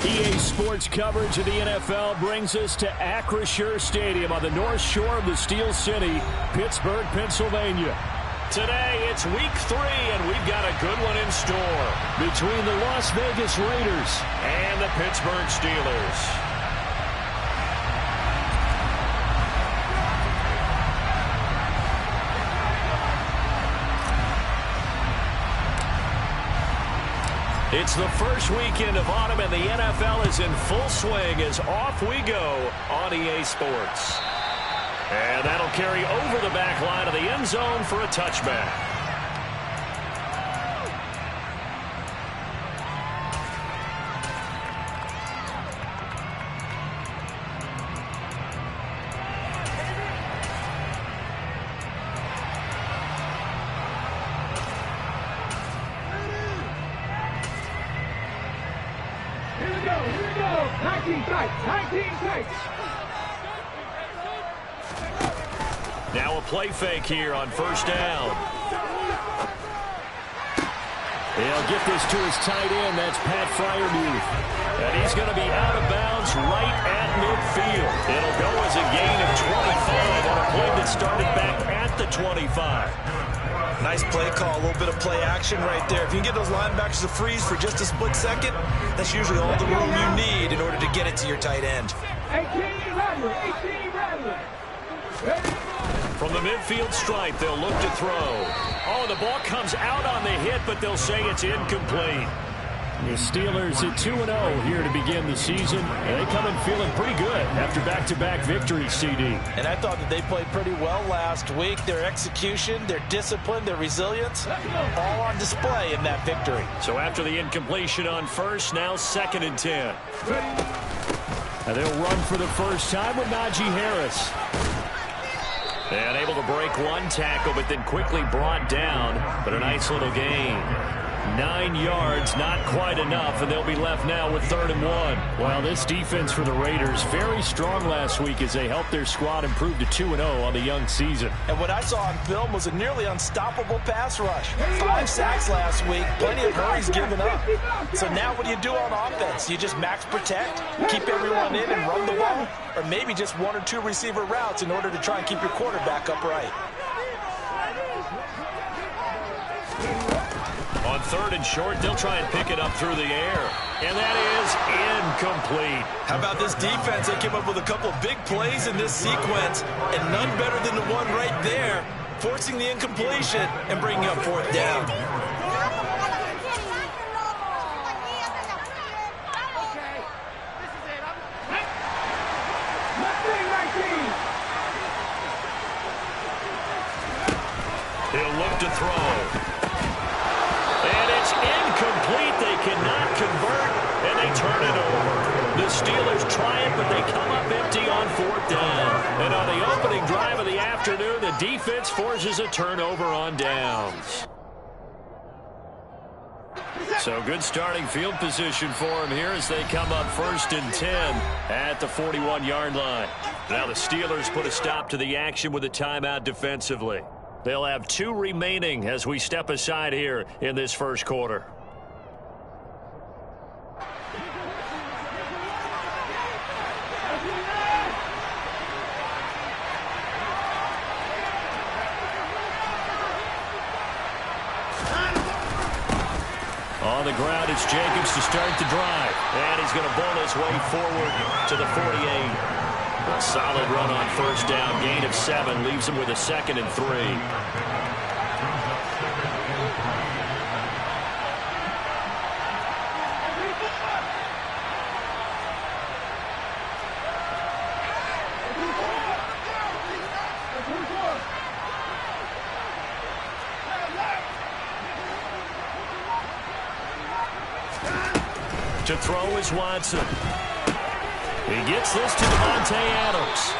EA Sports coverage of the NFL brings us to Acrisure Stadium on the north shore of the Steel City, Pittsburgh, Pennsylvania. Today, it's week 3, and we've got a good one in store between the Las Vegas Raiders and the Pittsburgh Steelers. It's the first weekend of autumn, and the NFL is in full swing as off we go on EA Sports. And that'll carry over the back line of the end zone for a touchback. Now a play fake here on first down. He'll get this to his tight end. That's Pat Freiermuth. And he's going to be out of bounds right at midfield. It'll go as a gain of 25 on a play that started back at the 25. Nice play call, a little bit of play action right there. If you can get those linebackers to freeze for just a split second, that's usually all the room you need in order to get it to your tight end. 18 Rattler. From the midfield stripe, they'll look to throw. Oh, the ball comes out on the hit, but they'll say it's incomplete. The Steelers at 2-0 here to begin the season, and they come in feeling pretty good after back-to-back victories, CD. And I thought that they played pretty well last week. Their execution, their discipline, their resilience, all on display in that victory. So after the incompletion on first, now 2nd and 10. And they'll run for the first time with Najee Harris. And able to break one tackle, but then quickly brought down. But a nice little gain. 9 yards, not quite enough, and they'll be left now with 3rd and 1. Well, this defense for the Raiders, very strong last week as they helped their squad improve to 2-0 on the young season. And what I saw on film was a nearly unstoppable pass rush. 5 sacks last week, plenty of hurries given up. So now what do you do on offense? You just max protect, keep everyone in and run the ball, or maybe just 1 or 2 receiver routes in order to try and keep your quarterback upright. On 3rd and short, they'll try and pick it up through the air. And that is incomplete. How about this defense? They came up with a couple of big plays in this sequence, and none better than the one right there, forcing the incompletion and bringing up 4th down. He'll look to throw. Incomplete. They cannot convert, and they turn it over. The Steelers try it, but they come up empty on 4th down. And on the opening drive of the afternoon, the defense forces a turnover on downs. So good starting field position for them here as they come up 1st and 10 at the 41-yard line. Now the Steelers put a stop to the action with a timeout defensively. They'll have 2 remaining as we step aside here in this first quarter. On the ground, it's Jacobs to start the drive. And he's going to bowl his way forward to the 48. A solid run on first down. Gain of 7 leaves him with a 2nd and 3. To throw is Watson. He gets this to Devontae Adams.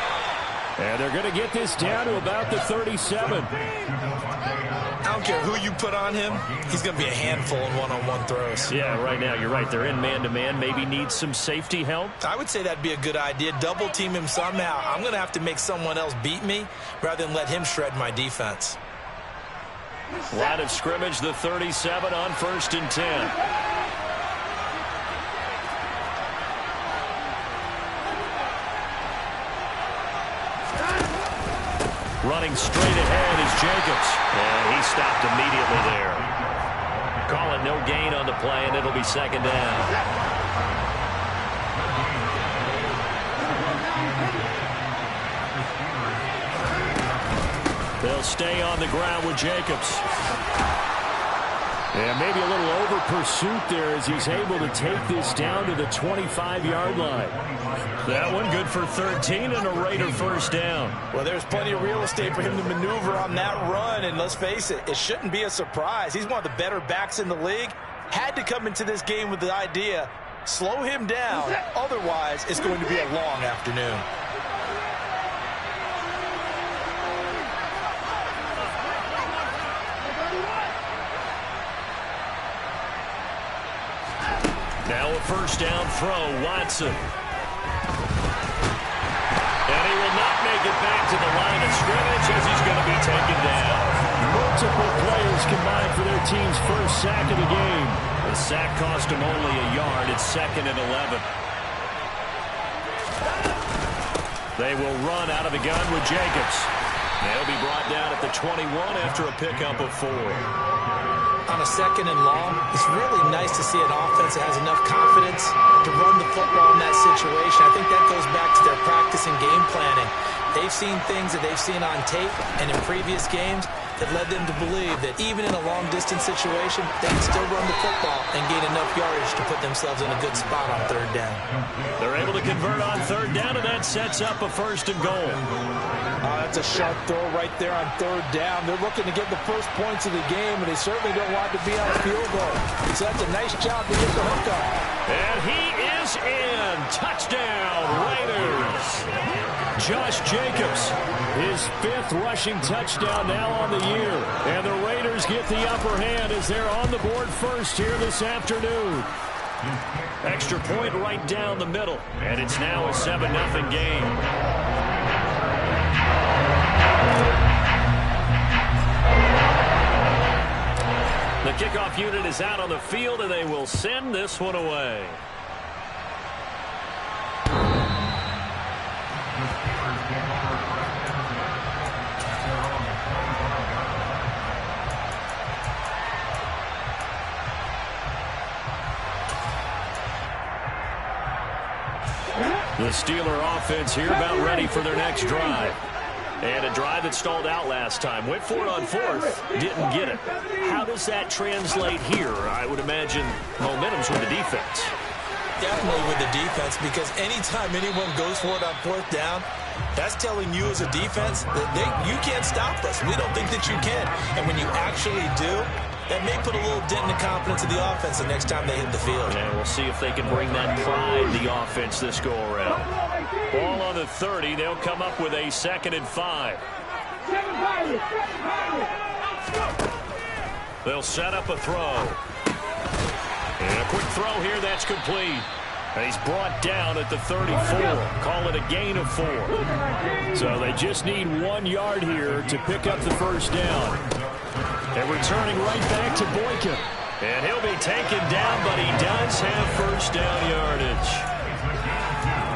And they're going to get this down to about the 37. I don't care who you put on him. He's going to be a handful in one-on-one throws. Yeah, right now, you're right. They're in man-to-man. Maybe need some safety help. I would say that'd be a good idea. Double team him somehow. I'm going to have to make someone else beat me rather than let him shred my defense. Line of scrimmage, the 37 on 1st and 10. Running straight ahead is Jacobs. And he stopped immediately there. Call it no gain on the play, and it'll be second down. They'll stay on the ground with Jacobs. And maybe a little over pursuit there as he's able to take this down to the 25-yard line. That one good for 13 and a Raider first down. Well, there's plenty of real estate for him to maneuver on that run. And let's face it, it shouldn't be a surprise. He's one of the better backs in the league. Had to come into this game with the idea, slow him down. Otherwise, it's going to be a long afternoon. Now a first down throw, Watson. And he will not make it back to the line of scrimmage as he's going to be taken down. Multiple players combined for their team's first sack of the game. The sack cost him only a yard. It's 2nd and 11. They will run out of the gun with Jacobs. They'll be brought down at the 21 after a pickup of 4. On a 2nd and long, it's really nice to see an offense that has enough confidence to run the football in that situation. I think that goes back to their practice and game planning. They've seen things that they've seen on tape and in previous games that led them to believe that even in a long-distance situation, they can still run the football and gain enough yardage to put themselves in a good spot on 3rd down. They're able to convert on 3rd down, and that sets up a 1st and goal. That's a sharp throw right there on 3rd down. They're looking to get the first points of the game, and they certainly don't want to be on a field goal. So that's a nice job to get the hook up. And he is in. Touchdown, Raiders. Josh Jacobs, his 5th rushing touchdown now on the year. And the Raiders get the upper hand as they're on the board first here this afternoon. Extra point right down the middle. And it's now a 7-0 game. The kickoff unit is out on the field, and they will send this one away. The Steeler offense here about ready for their next drive. And a drive that stalled out last time. Went for it on 4th. Didn't get it. How does that translate here? I would imagine momentum's with the defense. Definitely with the defense, because anytime anyone goes for it on 4th down, that's telling you as a defense that you can't stop us. We don't think that you can. And when you actually do, that may put a little dent in the confidence of the offense the next time they hit the field. And we'll see if they can bring that pride the offense this go-around. Ball on the 30. They'll come up with a 2nd and 5. They'll set up a throw. And a quick throw here. That's complete. And he's brought down at the 34. Call it a gain of 4. So they just need 1 yard here to pick up the first down. And returning right back to Boykin. And he'll be taken down, but he does have first down yardage.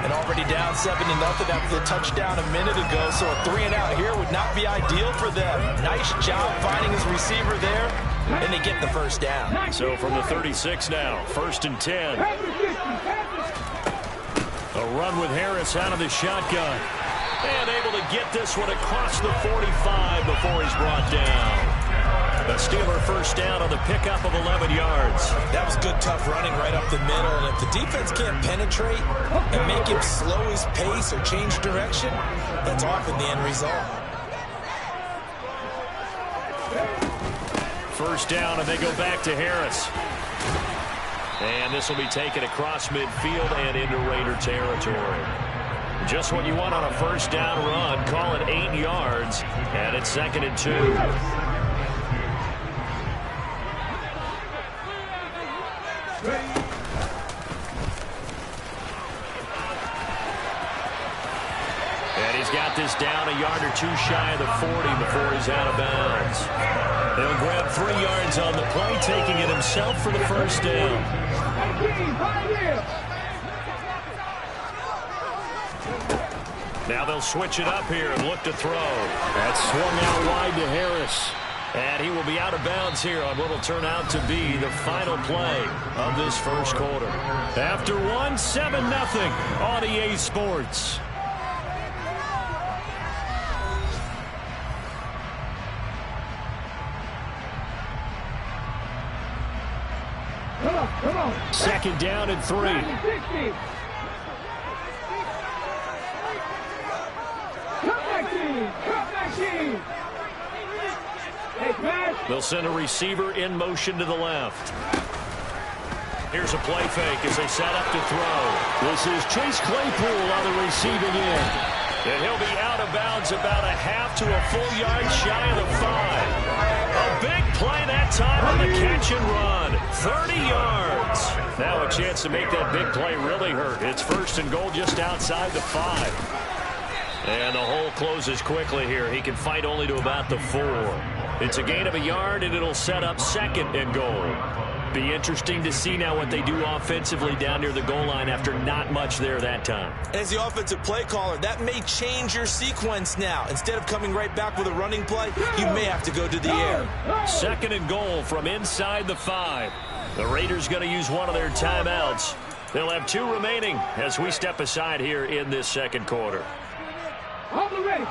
And already down 7-0 after the touchdown a minute ago, so a 3-and-out here would not be ideal for them. Nice job finding his receiver there, and they get the first down. So from the 36 now, 1st and 10. A run with Harris out of the shotgun. And able to get this one across the 45 before he's brought down. The Steeler first down on the pickup of 11 yards. That was good, tough running right up the middle. And if the defense can't penetrate and make him slow his pace or change direction, that's often the end result. First down, and they go back to Harris. And this will be taken across midfield and into Raider territory. Just what you want on a first down run. Call it 8 yards, and it's 2nd and 2. And he's got this down a yard or 2 shy of the 40 before he's out of bounds. He'll grab 3 yards on the play, taking it himself for the first down. Now they'll switch it up here and look to throw. That's swung out wide to Harris. And he will be out of bounds here on what will turn out to be the final play of this first quarter. After one, 7-0 on EA Sports. Come on. Second down and 3. 60. Come team. Hey, pass. They'll send a receiver in motion to the left. Here's a play fake as they set up to throw. This is Chase Claypool on the receiving end. And he'll be out of bounds about a half to a full yard shy of the 5. A big play that time on the catch and run. 30 yards. Now a chance to make that big play really hurt. It's first and goal just outside the 5. And the hole closes quickly here. He can fight only to about the 4. It's a gain of a yard, and it'll set up second and goal. Be interesting to see now what they do offensively down near the goal line after not much there that time. As the offensive play caller, that may change your sequence now. Instead of coming right back with a running play, you may have to go to the air. Second and goal from inside the 5. The Raiders going to use one of their timeouts. They'll have 2 remaining as we step aside here in this second quarter. On the race.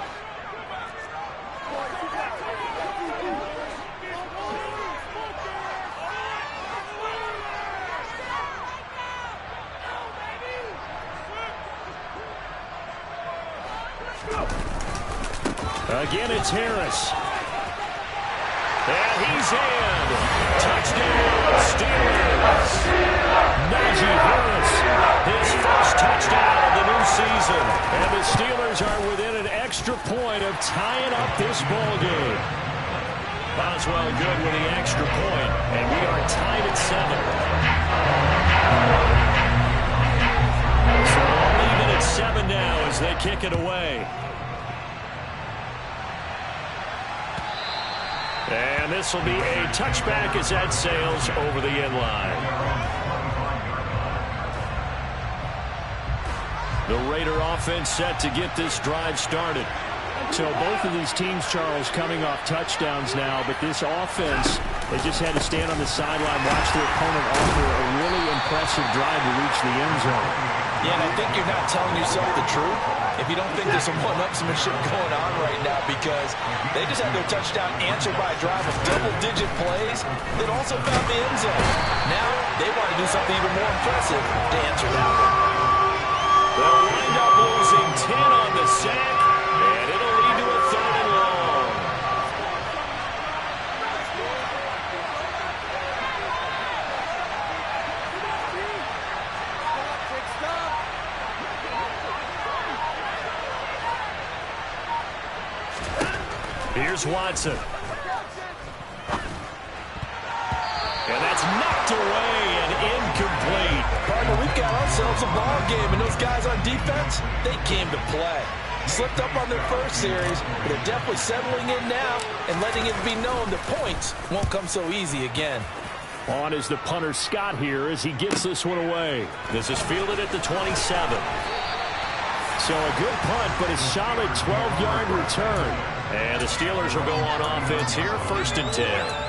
Again, it's Harris. And he's in. Touchdown, Steelers. Najee Harris, his first touchdown of the new season. And the Steelers are within an extra point of tying up this ball game. Boswell good with the extra point, and we are tied at 7. So we'll leave it at 7 now as they kick it away. And this will be a touchback as that sails over the end line. The Raider offense set to get this drive started. So both of these teams, Charles, coming off touchdowns now, but this offense, they just had to stand on the sideline, watch their opponent offer a really impressive drive to reach the end zone. Yeah, and I think you're not telling yourself the truth if you don't think there's some one-upsmanship going on right now, because they just had their touchdown answered by a drive of double-digit plays that also found the end zone. Now they want to do something even more impressive to answer that one. They'll wind up losing 10 on the sack, and it'll lead to a 3rd and long. Here's Watson. And that's knocked away and incomplete. Partner, we've got ourselves a ball game, and those guys on defense, they came to play. Slipped up on their first series, but they're definitely settling in now and letting it be known the points won't come so easy again. On is the punter Scott here as he gets this one away. This is fielded at the 27. So a good punt, but a solid 12-yard return. And the Steelers will go on offense here, 1st and 10.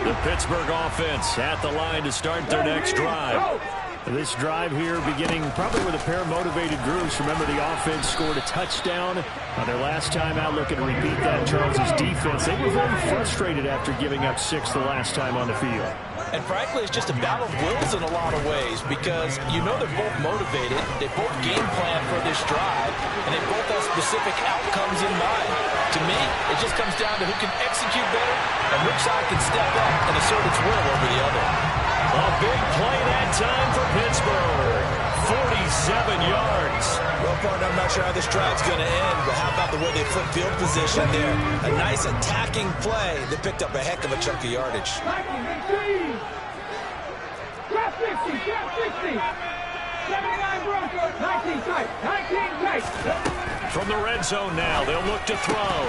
The Pittsburgh offense at the line to start their next drive. This drive here beginning probably with a pair of motivated groups. Remember, the offense scored a touchdown on their last time out. Looking to repeat that. Charles's defense, they were very frustrated after giving up 6 the last time on the field. And frankly, it's just a battle of wills in a lot of ways, because you know they're both motivated, they both game plan for this drive, and they both have specific outcomes in mind. To me, it just comes down to who can execute better and which side can step up and assert its will over the other. A big play that time for Pittsburgh. 47 yards. Well, partner, I'm not sure how this drive's going to end, but how about the way they flip field position there? A nice attacking play that picked up a heck of a chunk of yardage. Drop 60, drop 60. 79 Broncos, 19 tight, 19 tight. From the red zone now, they'll look to throw.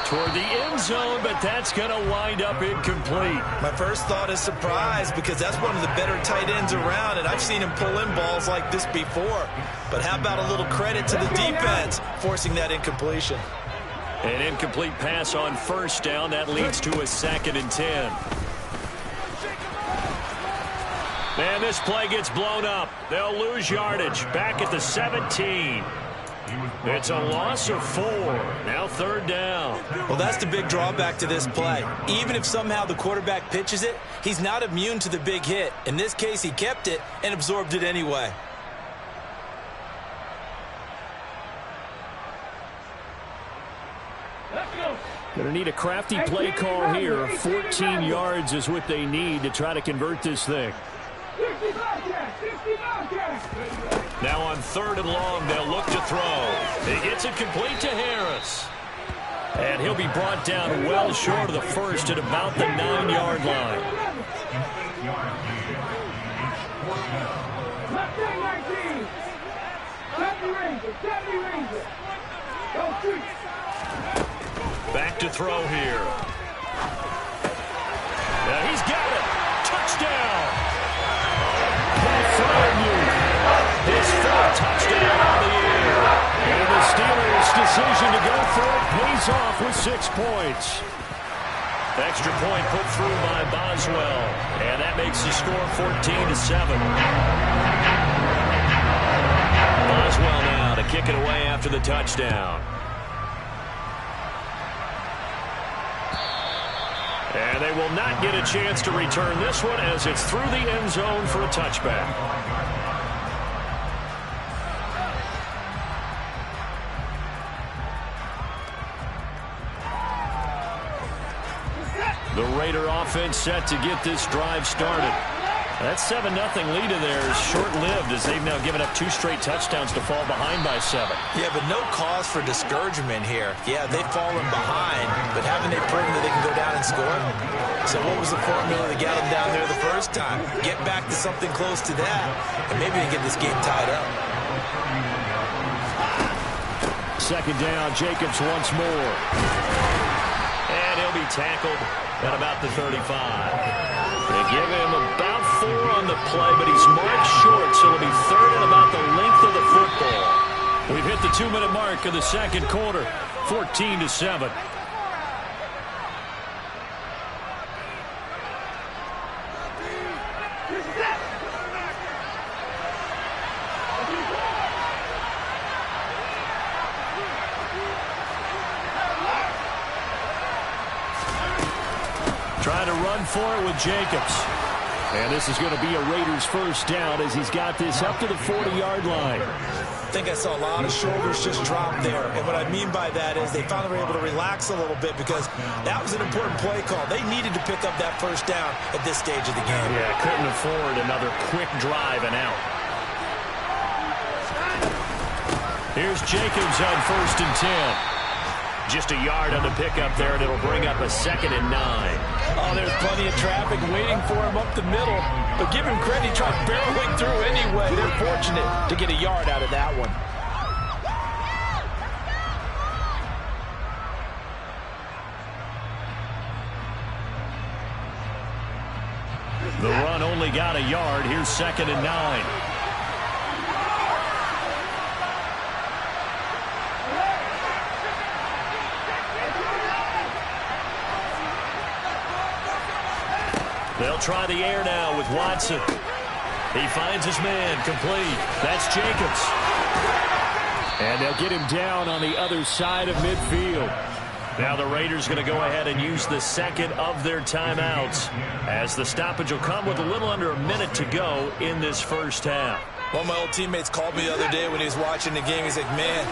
toward the end zone, but that's going to wind up incomplete. My first thought is surprise, because that's one of the better tight ends around, and I've seen him pull in balls like this before. But how about a little credit to the defense forcing that incompletion? An incomplete pass on first down. That leads to a 2nd and 10. And this play gets blown up. They'll lose yardage. Back at the 17. It's a loss of 4. Now 3rd down. Well, that's the big drawback to this play. Even if somehow the quarterback pitches it, he's not immune to the big hit. In this case, he kept it and absorbed it anyway. Going to need a crafty play call here. 14 yards is what they need to try to convert this thing. Now on 3rd and long, they'll look to throw. He gets it complete to Harris. And he'll be brought down well short of the first at about the 9-yard line. Back to throw here. Now he's got it. Touchdown. His 4th touchdown on the year. And the Steelers' decision to go for it pays off with 6 points. Extra point put through by Boswell. And that makes the score 14-7. Boswell now to kick it away after the touchdown. And they will not get a chance to return this one as it's through the end zone for a touchback. The Raider offense set to get this drive started. That 7-0 lead of theirs is short-lived as they've now given up 2 straight touchdowns to fall behind by 7. Yeah, but no cause for discouragement here. Yeah, they've fallen behind, but haven't they proven that they can go down and score? So what was the formula that got them down there the first time? Get back to something close to that, and maybe they get this game tied up. 2nd down, Jacobs once more. And he'll be tackled at about the 35. They give him about 4 on the play, but he's marked short, so it'll be 3rd and about the length of the football. We've hit the 2-minute mark of the 2nd quarter, 14-7. Trying to run for it with Jacobs. And this is going to be a Raiders 1st down as he's got this up to the 40-yard line. I think I saw a lot of shoulders just drop there. And what I mean by that is they finally were able to relax a little bit because that was an important play call. They needed to pick up that 1st down at this stage of the game. Yeah, couldn't afford another quick drive and out. Here's Jacobs on 1st and 10. Just a yard on the pickup there, and it'll bring up a 2nd and 9. Oh, there's plenty of traffic waiting for him up the middle. But give him credit, he tried barreling through anyway. They're fortunate to get a yard out of that one. The run only got a yard. Here's 2nd and 9. They'll try the air now with Watson. He finds his man complete. That's Jacobs. And they'll get him down on the other side of midfield. Now the Raiders going to go ahead and use the 2nd of their timeouts as the stoppage will come with a little under a minute to go in this 1st half. One of my old teammates called me the other day when he was watching the game. He's like, man,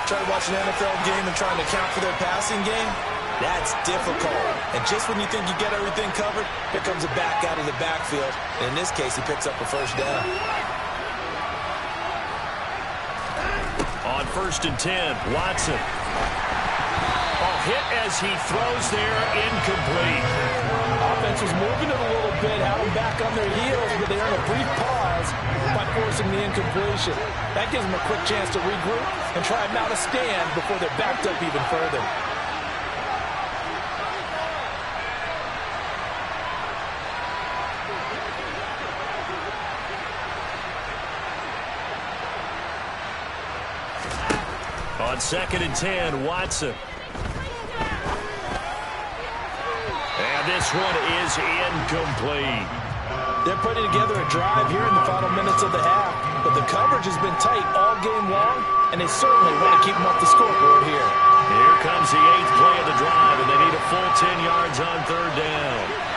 trying to watch an NFL game and trying to account for their passing game? That's difficult. And just when you think you get everything covered, here comes a back out of the backfield. And in this case, he picks up a 1st down. On 1st and 10, Watson. Hit as he throws there, incomplete. Offense was moving it a little bit, had them back on their heels, but they earned a brief pause by forcing the incompletion. That gives them a quick chance to regroup and try and mount a stand before they're backed up even further. On 2nd and 10, Watson. And this one is incomplete. They're putting together a drive here in the final minutes of the half, but the coverage has been tight all game long, and they certainly want to keep them off the scoreboard here. Here comes the 8th play of the drive, and they need a full 10 yards on 3rd down.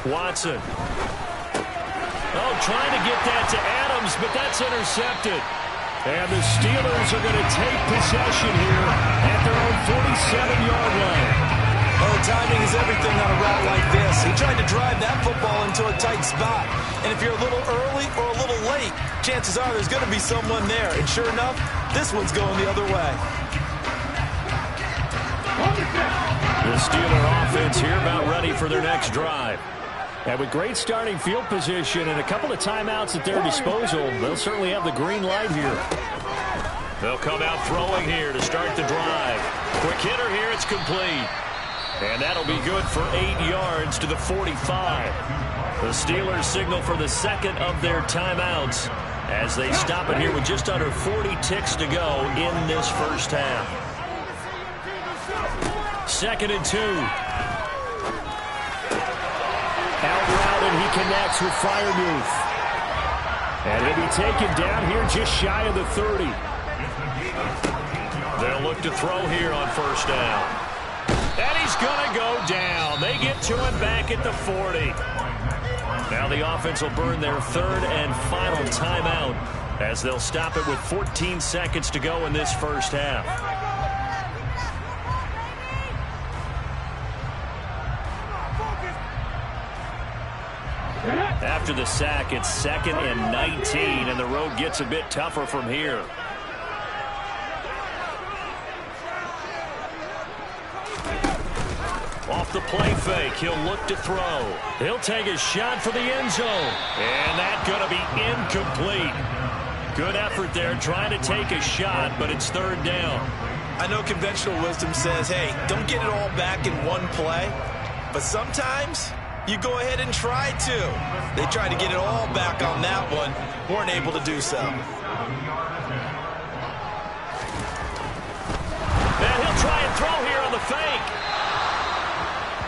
Watson. Oh, trying to get that to Adams, but that's intercepted. And the Steelers are going to take possession here at their own 47-yard line. Well, the timing is everything on a route like this. He tried to drive that football into a tight spot. And if you're a little early or a little late, chances are there's going to be someone there. And sure enough, this one's going the other way. The Steeler offense here about ready for their next drive. And with great starting field position and a couple of timeouts at their disposal, they'll certainly have the green light here. They'll come out throwing here to start the drive. Quick hitter here, it's complete. And that'll be good for 8 yards to the 45. The Steelers signal for the second of their timeouts as they stop it here with just under 40 ticks to go in this first half. 2nd and 2. Out route, and he connects with Freiermuth. And he'll be taken down here just shy of the 30. They'll look to throw here on 1st down. And he's going to go down. They get to him back at the 40. Now the offense will burn their 3rd and final timeout as they'll stop it with 14 seconds to go in this first half. After the sack, it's 2nd and 19, and the road gets a bit tougher from here. Off the play fake, he'll look to throw. He'll take a shot for the end zone, and that's going to be incomplete. Good effort there trying to take a shot, but it's 3rd down. I know conventional wisdom says, hey, don't get it all back in one play, but sometimes you go ahead and try to. They tried to get it all back on that one. Weren't able to do so. And he'll try and throw here on the fake.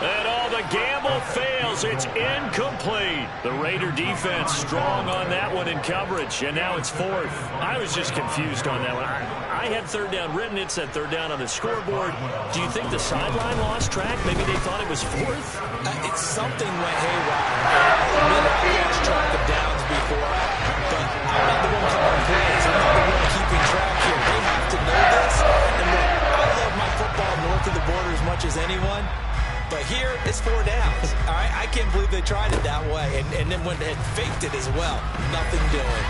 And all the gamble fails. It's incomplete. The Raider defense strong on that one in coverage. And now it's 4th. I was just confused on that one. I had 3rd down written. It said 3rd down on the scoreboard. Do you think the sideline lost track? Maybe they thought it was 4th? It's something went haywire. I've lost track of downs before, but I'm not the one calling plays. I'm not the one keeping track here. They have to know this. And look, I love my football north of the border as much as anyone, but here it's 4 downs. All right, I can't believe they tried it that way, and then went and faked it as well. Nothing doing.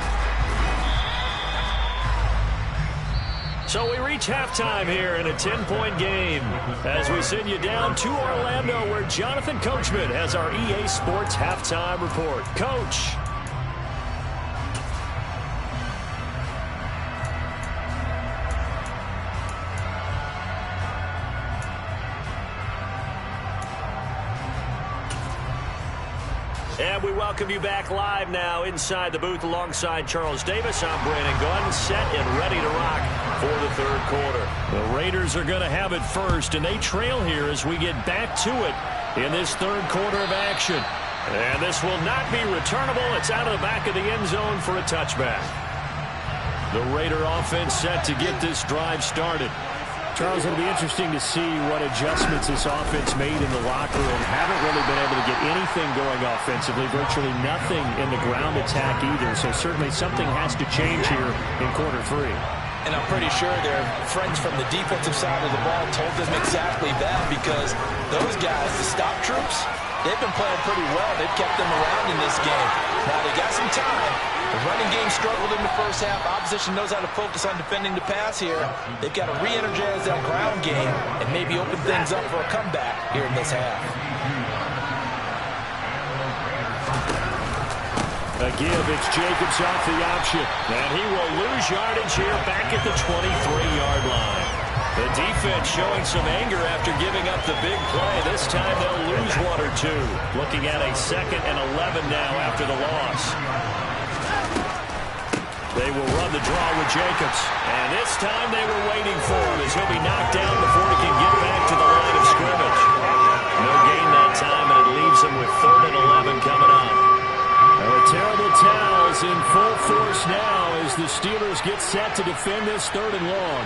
So we reach halftime here in a 10-point game as we send you down to Orlando where Jonathan Coachman has our EA Sports halftime report. Coach. And we welcome you back live now inside the booth alongside Charles Davis. I'm Brandon Gunn, set and ready to rock for the 3rd quarter. The Raiders are going to have it first, and they trail here as we get back to it in this 3rd quarter of action. And this will not be returnable. It's out of the back of the end zone for a touchback. The Raider offense set to get this drive started. Charles, it'll be interesting to see what adjustments this offense made in the locker room. Haven't really been able to get anything going offensively, virtually nothing in the ground attack either. So certainly something has to change here in quarter 3. And I'm pretty sure their friends from the defensive side of the ball told them exactly that, because those guys, the stop troops, they've been playing pretty well. They've kept them around in this game. Now they got some time. The running game struggled in the first half. Opposition knows how to focus on defending the pass here. They've got to re-energize that ground game and maybe open things up for a comeback here in this half. A give, it's Jacobs off the option. And he will lose yardage here back at the 23-yard line. The defense showing some anger after giving up the big play. This time they'll lose 1 or 2. Looking at a 2nd and 11 now after the loss. They will run the draw with Jacobs. And this time they were waiting for him as he'll be knocked down before he can get back to the line of scrimmage. No gain that time, and it leaves him with 3rd and 11 coming up. The terrible towels in full force now as the Steelers get set to defend this 3rd and long.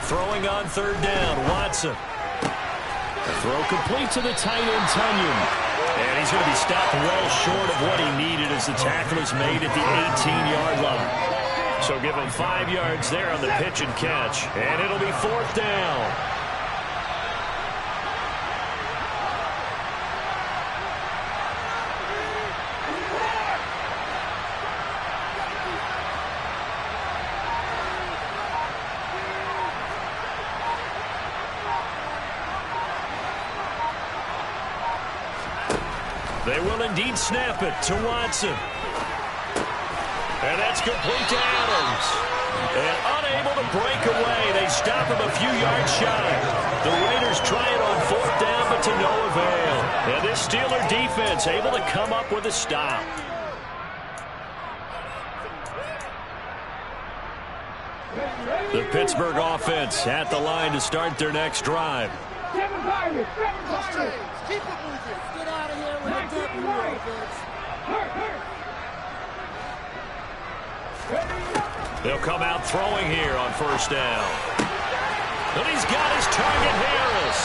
Throwing on 3rd down, Watson. The throw complete to the tight end, Tunyon. And he's going to be stopped well short of what he needed as the tackle is made at the 18-yard line. So give him 5 yards there on the pitch and catch. And it'll be 4th down. They will indeed snap it to Watson. And that's complete to Adams. And unable to break away. They stop him a few yards shy. The Raiders try it on 4th down, but to no avail. And this Steeler defense able to come up with a stop. The Pittsburgh offense at the line to start their next drive. 7 targets. Keep it moving. Get out of here with a W, offense. They'll come out throwing here on 1st down. And he's got his target, Harris.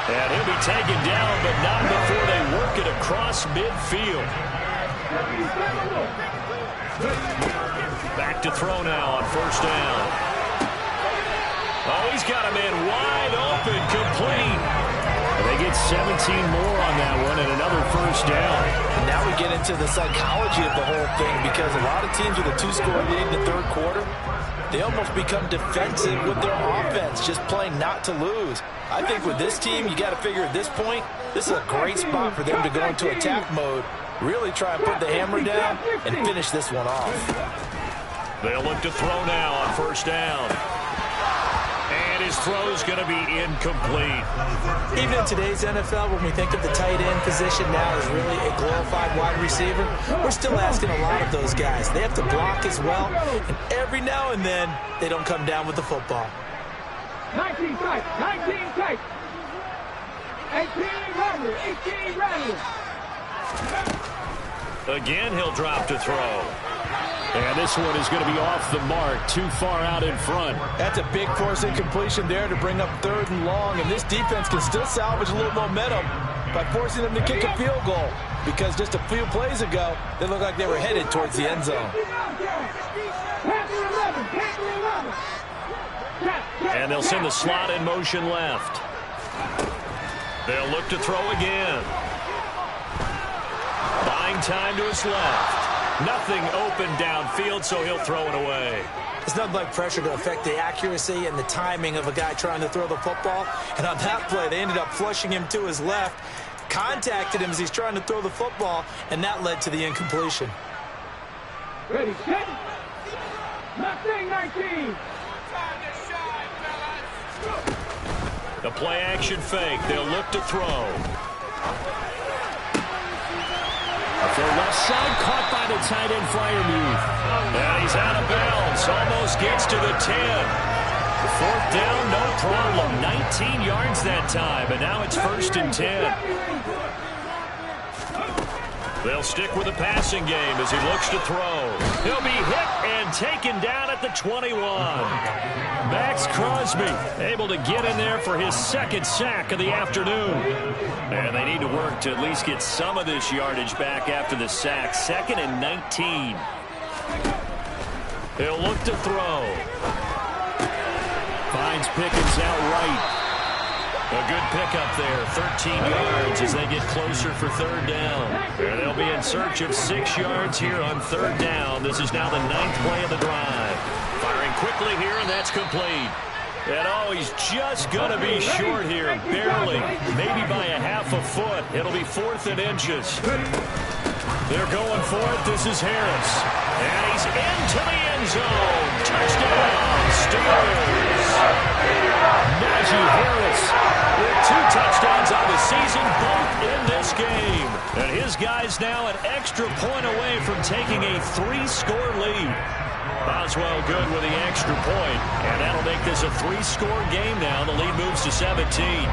And he'll be taken down, but not before they work it across midfield. Back to throw now on 1st down. Oh, he's got a man wide open, complete. And they get 17 more on that one and another 1st down. And now we get into the psychology of the whole thing because a lot of teams with a 2-score lead in the 3rd quarter, they almost become defensive with their offense, just playing not to lose. I think with this team, you got to figure at this point, this is a great spot for them to go into attack mode, really try and put the hammer down and finish this one off. They'll look to throw now on 1st down. And his throw is going to be incomplete. Even in today's NFL, when we think of the tight end position now as really a glorified wide receiver, we're still asking a lot of those guys. They have to block as well, and every now and then, they don't come down with the football. 19 tight. 19 tight. 18 runner. 18 runner. Again, he'll drop to throw. And this one is going to be off the mark, too far out in front. That's a big force incompletion there to bring up 3rd and long, and this defense can still salvage a little momentum by forcing them to kick a field goal because just a few plays ago, they looked like they were headed towards the end zone. And they'll send the slot in motion left. They'll look to throw again. Buying time to his left. Nothing open downfield, so he'll throw it away. It's nothing like pressure to affect the accuracy and the timing of a guy trying to throw the football. And on that play, they ended up flushing him to his left, contacted him as he's trying to throw the football, and that led to the incompletion. Ready, set. Nothing, 19. The play action fake. They'll look to throw. For left side, caught by the tight end, Freiermuth. And he's out of bounds. Almost gets to the 10. 4th down, no problem. 19 yards that time, and now it's 1st and 10. They'll stick with the passing game as he looks to throw. He'll be hit and taken down at the 21. Max Crosby able to get in there for his 2nd sack of the afternoon. And they need to work to at least get some of this yardage back after the sack. 2nd and 19. He'll look to throw. Finds Pickens out right. A good pickup there, 13 yards as they get closer for 3rd down. And they'll be in search of 6 yards here on 3rd down. This is now the 9th play of the drive. Firing quickly here, and that's complete. And oh, he's just going to be short here, barely, maybe by a half a foot. It'll be 4th and inches. They're going for it. This is Harris. And he's into the end zone. Touchdown, Steelers. Najee Harris with 2 touchdowns on the season, both in this game. And his guys now an extra point away from taking a 3-score lead. Boswell good with the extra point, and that'll make this a 3-score game now. The lead moves to 17.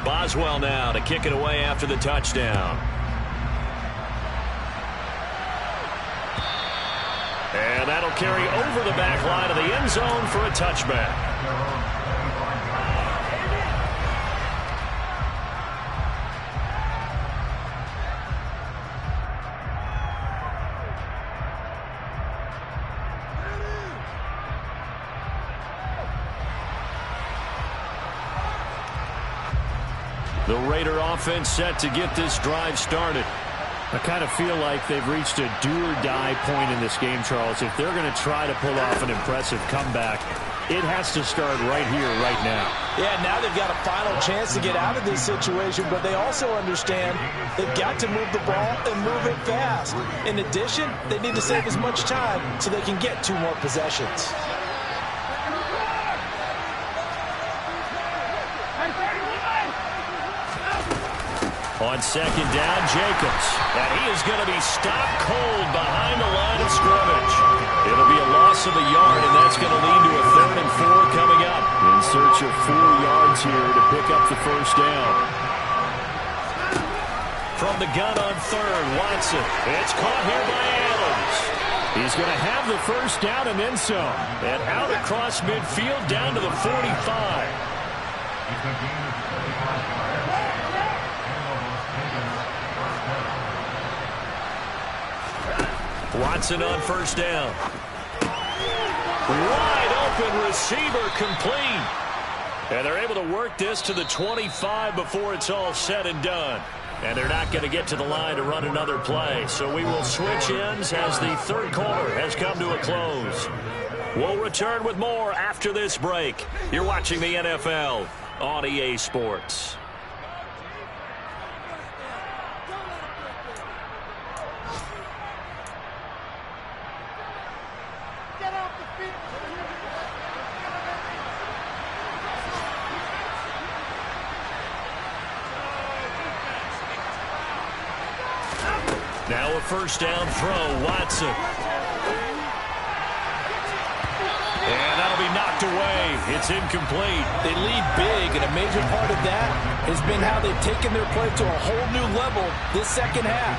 Boswell now to kick it away after the touchdown. And that'll carry over the back line of the end zone for a touchback. The Raider offense set to get this drive started. I kind of feel like they've reached a do-or-die point in this game, Charles. If they're going to try to pull off an impressive comeback, it has to start right here, right now. Yeah, now they've got a final chance to get out of this situation, but they also understand they've got to move the ball and move it fast. In addition, they need to save as much time so they can get 2 more possessions. On 2nd down, Jacobs. And he is going to be stopped cold behind the line of scrimmage. It'll be a loss of a yard, and that's going to lead to a 3rd and 4 coming up. In search of 4 yards here to pick up the first down. From the gun on 3rd, Watson. It's caught here by Adams. He's going to have the first down and then some. And out across midfield down to the 45. Watson on first down. Wide open receiver complete. And they're able to work this to the 25 before it's all said and done. And they're not going to get to the line to run another play. So we will switch ends as the 3rd quarter has come to a close. We'll return with more after this break. You're watching the NFL on EA Sports. Now a first down throw, Watson. And that'll be knocked away. It's incomplete. They lead big, and a major part of that has been how they've taken their play to a whole new level this second half.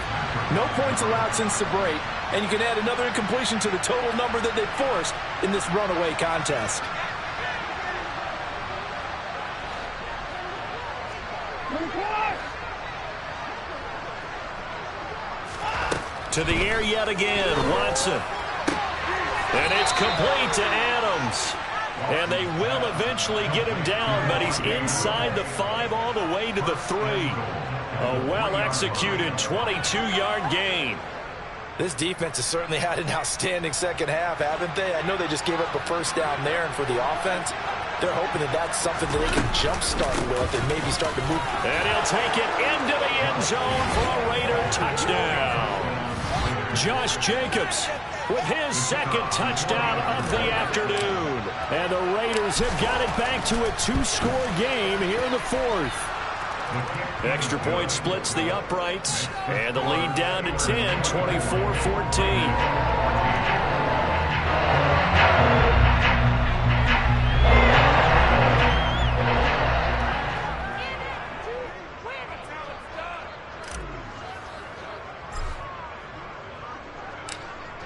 No points allowed since the break, and you can add another incompletion to the total number that they've forced in this runaway contest. To the air yet again, Watson. And it's complete to Adams. And they will eventually get him down, but he's inside the 5 all the way to the 3. A well-executed 22-yard gain. This defense has certainly had an outstanding second half, haven't they? I know they just gave up a first down there, and for the offense, they're hoping that that's something that they can jumpstart with and maybe start to move. And he'll take it into the end zone for a Raider touchdown. Josh Jacobs with his 2nd touchdown of the afternoon. And the Raiders have got it back to a 2-score game here in the 4th. Extra point splits the uprights, and the lead down to 10, 24-14.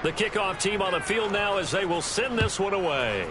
The kickoff team on the field now as they will send this one away.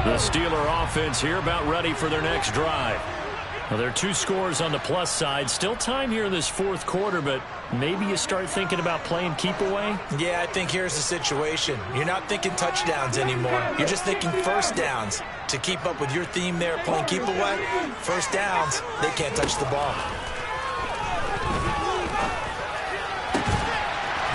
The Steeler offense here about ready for their next drive. Well, there are 2 scores on the plus side. Still time here in this fourth quarter, but maybe you start thinking about playing keep away? Yeah, I think here's the situation. You're not thinking touchdowns anymore. You're just thinking first downs. To keep up with your theme there, playing keep away, first downs, they can't touch the ball.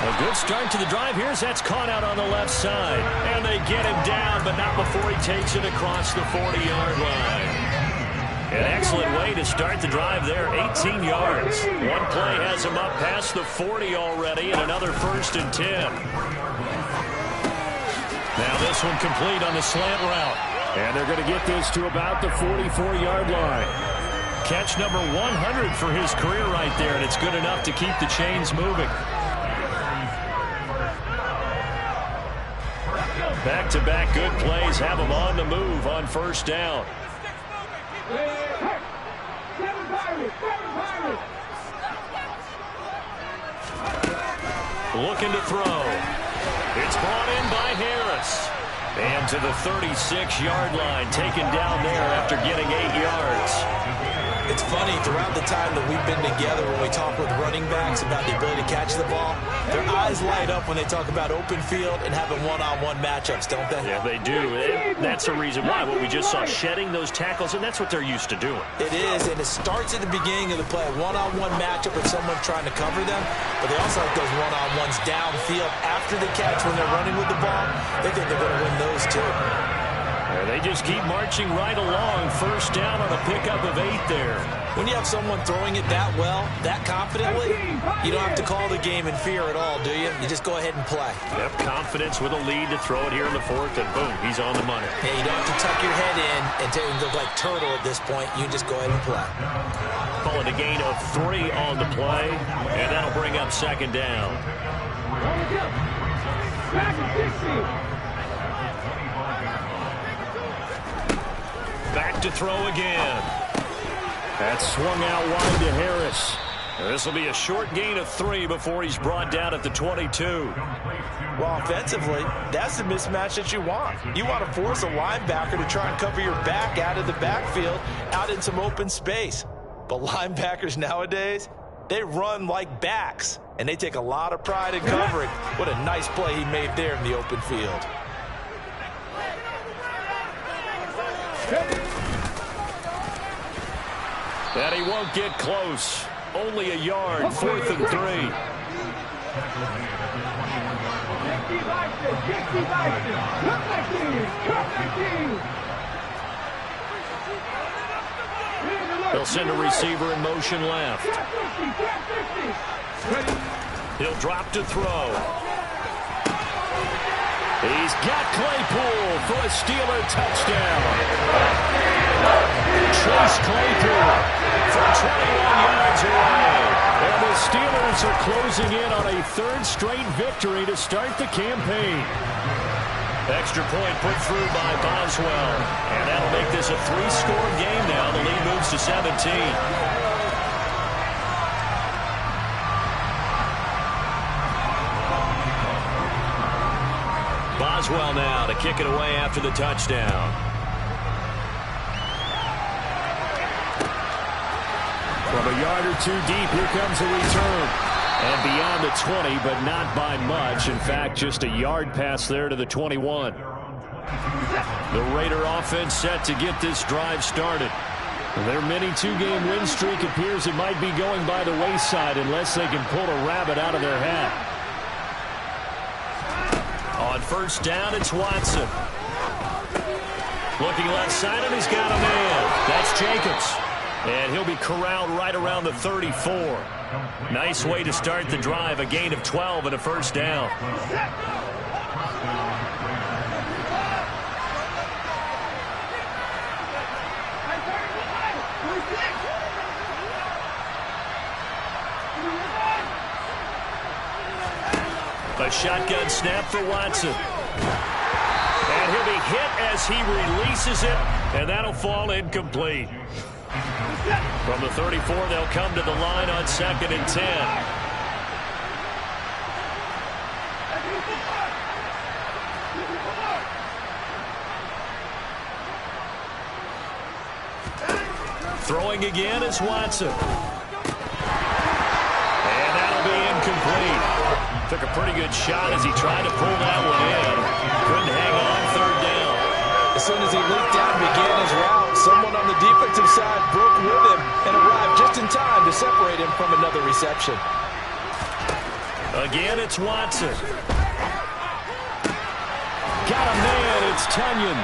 A good start to the drive here as that's caught out on the left side. And they get him down, but not before he takes it across the 40-yard line. An excellent way to start the drive there, 18 yards. One play has him up past the 40 already, and another 1st and 10. Now this one complete on the slant route. And they're going to get this to about the 44-yard line. Catch number 100 for his career right there, and it's good enough to keep the chains moving. Back-to-back good plays have him on the move on first down. Looking to throw. It's brought in by Harris. And to the 36-yard line, taken down there after getting 8 yards. It's funny, throughout the time that we've been together, when we talk with running backs about the ability to catch the ball, their eyes light up when they talk about open field and having one-on-one matchups, don't they? Yeah, they do. That's the reason why. What we just saw, shedding those tackles, and that's what they're used to doing. It is, and it starts at the beginning of the play. One-on-one matchup with someone trying to cover them, but they also like those one-on-ones downfield after the catch when they're running with the ball. They think they're going to win those too. They just keep marching right along. First down on a pickup of 8 there. When you have someone throwing it that well, that confidently, you don't have to call the game in fear at all, do you? You just go ahead and play. Yep, confidence with a lead to throw it here in the 4th, and boom, he's on the money. Yeah, you don't have to tuck your head in and look like turtle at this point. You just go ahead and play. Calling a gain of 3 on the play, and that'll bring up second down. Back to throw again. That's swung out wide to Harris. This will be a short gain of 3 before he's brought down at the 22. Well, offensively, that's the mismatch that you want. You want to force a linebacker to try and cover your back out of the backfield, out in some open space. But linebackers nowadays, they run like backs, and they take a lot of pride in covering. What a nice play he made there in the open field. And he won't get close. Only a yard, 4th and 3. They'll send a receiver in motion left. He'll drop to throw. He's got Claypool for a Steeler touchdown. Chase Claypool from 21 yards away. And the Steelers are closing in on a 3rd straight victory to start the campaign. Extra point put through by Boswell. And that'll make this a 3-score game now. The lead moves to 17. Boswell now to kick it away after the touchdown. From a yard or 2 deep, here comes a return. And beyond the 20, but not by much. In fact, just a yard pass there to the 21. The Raider offense set to get this drive started. Their mini 2-game win streak appears it might be going by the wayside unless they can pull a rabbit out of their hat. On first down, it's Watson. Looking left side, and he's got a man. That's Jacobs. And he'll be corralled right around the 34. Nice way to start the drive. A gain of 12 and a first down. A shotgun snap for Watson. And he'll be hit as he releases it, and that'll fall incomplete. From the 34, they'll come to the line on 2nd and 10. Throwing again is Watson. And that'll be incomplete. Took a pretty good shot as he tried to pull that one in. Couldn't hang on third down. As soon as he leaped out and began his route, someone on the defensive side broke with him and arrived just in time to separate him from another reception. Again, it's Watson. Got a man, it's Tunyon.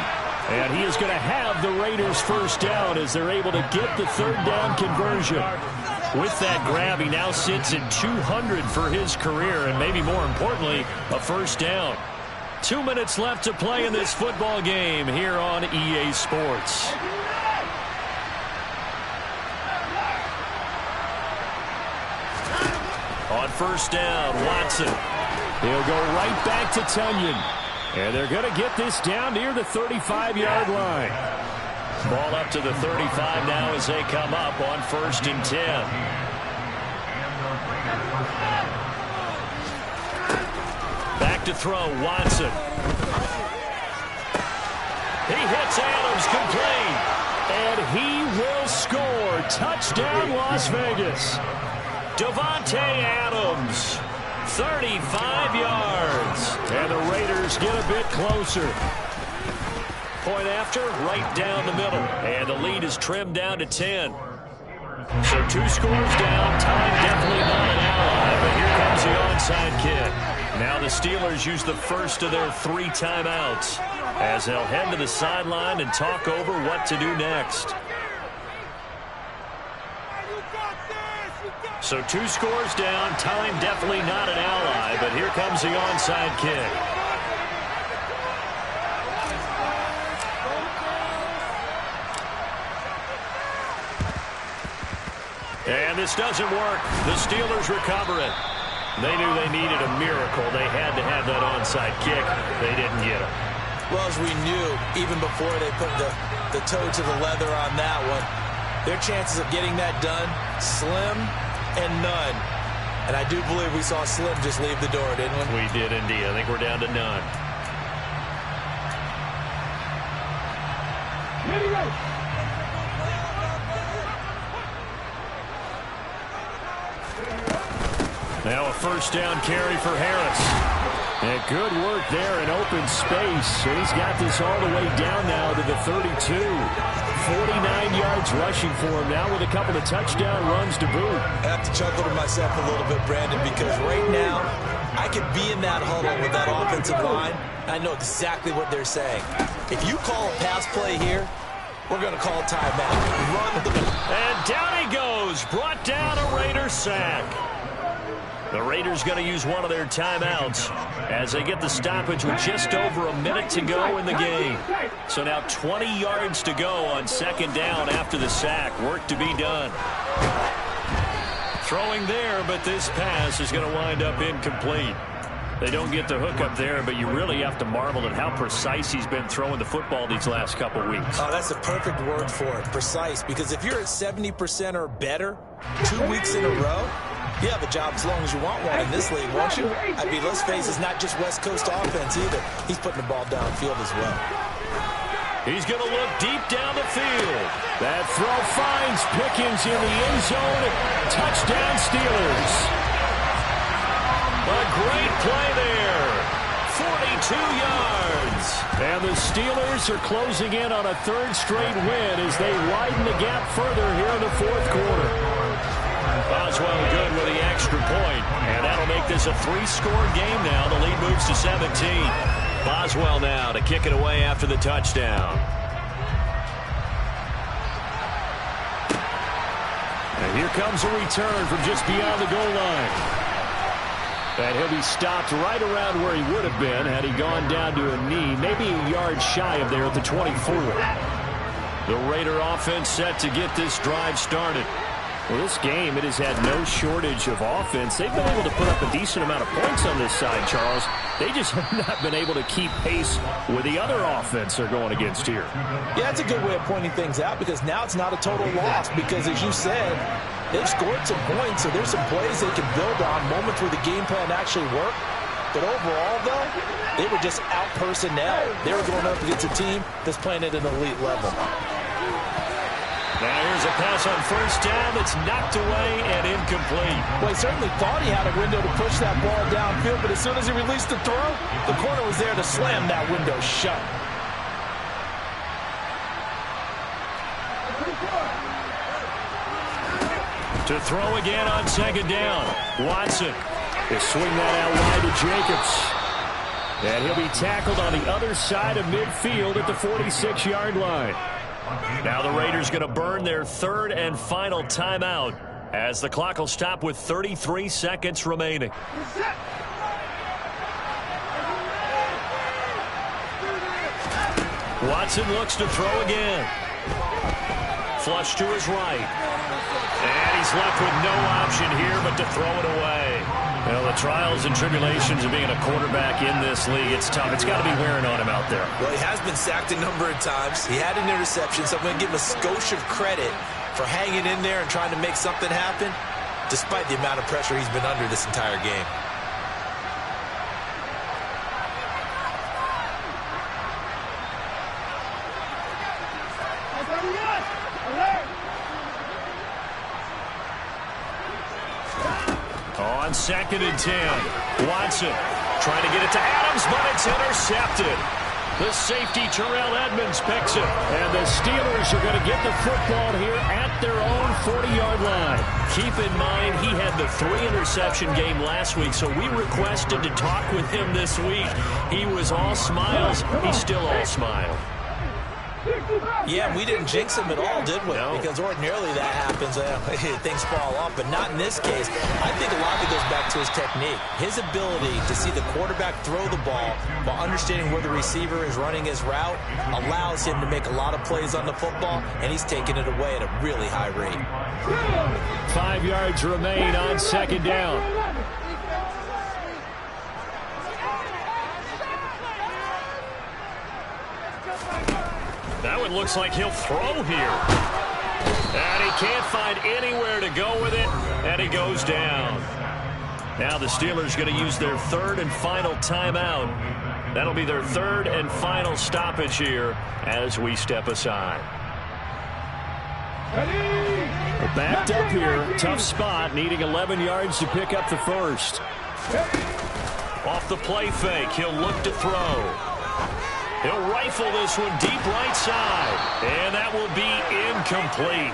And he is going to have the Raiders first down as they're able to get the third down conversion. With that grab, he now sits at 200 for his career, and maybe more importantly, a first down. 2 minutes left to play in this football game here on EA Sports. On first down, Watson. He'll go right back to Tunyon. And they're going to get this down near the 35-yard line. Ball up to the 35 now as they come up on 1st and 10. Back to throw, Watson. He hits Adams complete. And he will score. Touchdown, Las Vegas. Davante Adams. 35 yards. And the Raiders get a bit closer. Point after, right down the middle. And the lead is trimmed down to 10. So 2 scores down. Time definitely not an ally, but here comes the onside kick. Now the Steelers use the first of their 3 timeouts as they'll head to the sideline and talk over what to do next. So 2 scores down. Time definitely not an ally, but here comes the onside kick. And this doesn't work. The Steelers recover it. They knew they needed a miracle. They had to have that onside kick. They didn't get it. Well, as we knew, even before they put the toe to the leather on that one, their chances of getting that done, slim and none. And I do believe we saw Slim just leave the door, didn't we? We did indeed. I think we're down to none. Ready, go. Now a first down carry for Harris. And good work there in open space. And he's got this all the way down now to the 32. 49 yards rushing for him now with a couple of touchdown runs to boot. I have to chuckle to myself a little bit, Brandon, because right now I could be in that huddle with that offensive line. I know exactly what they're saying. If you call a pass play here, we're going to call a timeout. Run the ball. And down he goes. Brought down a Raider sack. The Raiders going to use one of their timeouts as they get the stoppage with just over a minute to go in the game. So now 20 yards to go on 2nd down after the sack. Work to be done. Throwing there, but this pass is going to wind up incomplete. They don't get the hook up there, but you really have to marvel at how precise he's been throwing the football these last couple weeks. Oh, that's the perfect word for it, precise. Because if you're at 70% or better 2 weeks in a row, you have a job as long as you want one in this league, won't you? I mean, let's face it, it's not just West Coast offense either. He's putting the ball downfield as well. He's going to look deep down the field. That throw finds Pickens in the end zone. Touchdown, Steelers. A great play there. 42 yards. And the Steelers are closing in on a 3rd straight win as they widen the gap further here in the 4th quarter. Boswell good with the extra point, and that'll make this a 3-score game now. The lead moves to 17. Boswell now to kick it away after the touchdown. And here comes a return from just beyond the goal line. And he'll be stopped right around where he would have been had he gone down to a knee, maybe a yard shy of there at the 24. The Raider offense set to get this drive started. Well, this game, it has had no shortage of offense. They've been able to put up a decent amount of points on this side, Charles. They just have not been able to keep pace with the other offense they're going against here. Yeah, that's a good way of pointing things out because now it's not a total loss because, as you said, they've scored some points, so there's some plays they can build on, moments where the game plan actually worked. But overall, though, they were just out-personnel. They were going up against a team that's playing at an elite level. Now here's a pass on first down that's knocked away and incomplete. Well, he certainly thought he had a window to push that ball downfield, but as soon as he released the throw, the corner was there to slam that window shut. To throw again on second down. Watson. He'll swing that out wide to Jacobs. And he'll be tackled on the other side of midfield at the 46-yard line. Now the Raiders going to burn their third and final timeout as the clock will stop with 33 seconds remaining. Watson looks to throw again. Flush to his right. And he's left with no option here but to throw it away. Well, the trials and tribulations of being a quarterback in this league, it's tough. It's got to be wearing on him out there. Well, he has been sacked a number of times. He had an interception, so I'm going to give him a skosh of credit for hanging in there and trying to make something happen, despite the amount of pressure he's been under this entire game. On second and 10, Watson trying to get it to Adams, but it's intercepted. The safety, Terrell Edmonds, picks it. And the Steelers are going to get the football here at their own 40-yard line. Keep in mind, he had the 3-interception game last week, so we requested to talk with him this week. He was all smiles. He's still all smile. Yeah, we didn't jinx him at all, did we? No. Because ordinarily that happens. Things fall off, but not in this case. I think a lot of it goes back to his technique. His ability to see the quarterback throw the ball while understanding where the receiver is running his route allows him to make a lot of plays on the football, and he's taking it away at a really high rate. 5 yards remain on second down. That one looks like he'll throw here. And he can't find anywhere to go with it, and he goes down. Now the Steelers going to use their third and final timeout. That'll be their third and final stoppage here as we step aside. We're backed up here. Tough spot, needing 11 yards to pick up the first. Off the play fake, he'll look to throw. He'll rifle this one deep right side, and that will be incomplete.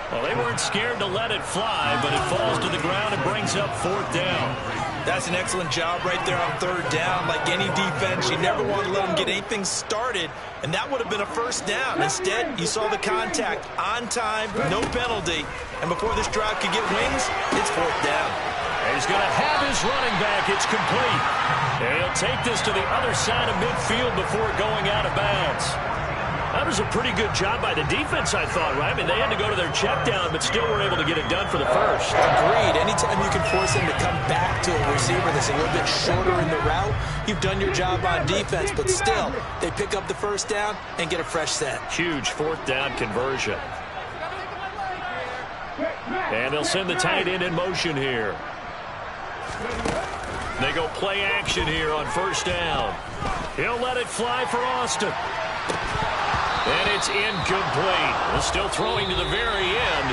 Well, they weren't scared to let it fly, but it falls to the ground and brings up fourth down. That's an excellent job right there on third down. Like any defense, you never want to let them get anything started, and that would have been a first down. Instead, you saw the contact on time, no penalty, and before this drive could get wings, it's fourth down. He's going to have his running back. It's complete. And he'll take this to the other side of midfield before going out of bounds. That was a pretty good job by the defense, I thought, right? I mean, they had to go to their check down, but still were able to get it done for the first. Agreed. Anytime you can force them to come back to a receiver that's a little bit shorter in the route, you've done your job on defense, but still, they pick up the first down and get a fresh set. Huge fourth down conversion. And they'll send the tight end in motion here. They go play action here on first down. He'll let it fly for Austin. And it's incomplete. Well, still throwing to the very end,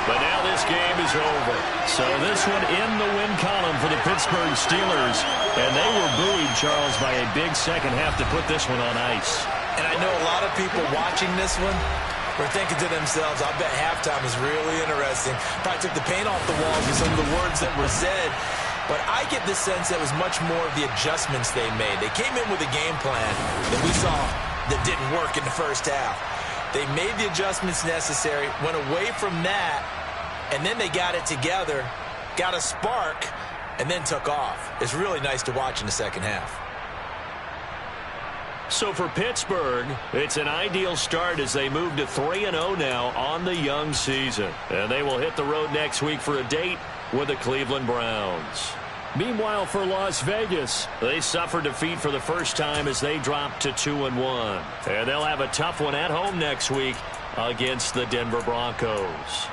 but now this game is over. So this one in the win column for the Pittsburgh Steelers. And they were buoyed, Charles, by a big second half to put this one on ice. And I know a lot of people watching this one were thinking to themselves, I bet halftime is really interesting. Probably took the paint off the walls with some of the words that were said. But I get the sense that was much more of the adjustments they made. They came in with a game plan that we saw that didn't work in the first half. They made the adjustments necessary, went away from that, and then they got it together, got a spark, and then took off. It's really nice to watch in the second half. So for Pittsburgh, it's an ideal start as they move to 3-0 now on the young season. And they will hit the road next week for a date with the Cleveland Browns. Meanwhile, for Las Vegas, they suffered defeat for the first time as they dropped to 2-1. And they'll have a tough one at home next week against the Denver Broncos.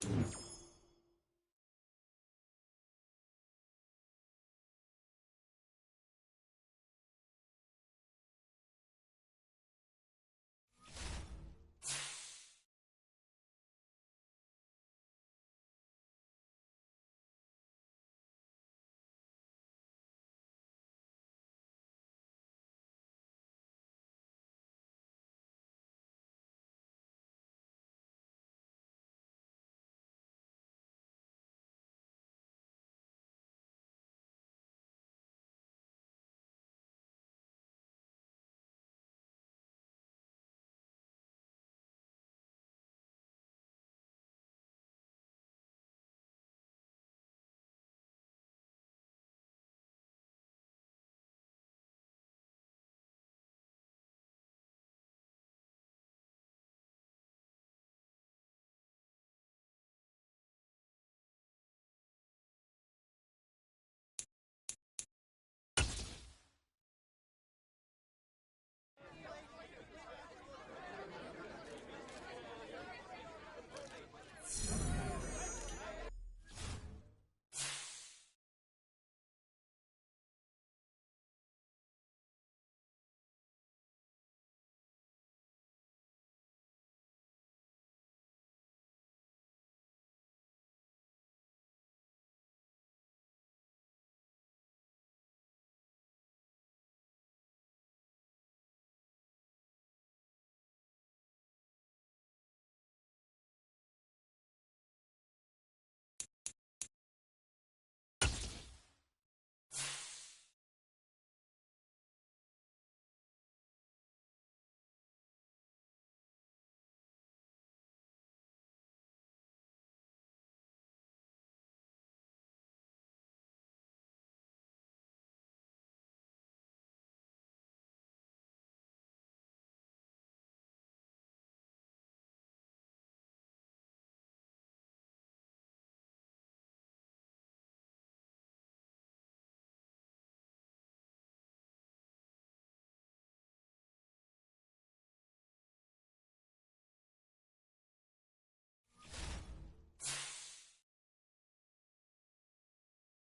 Right.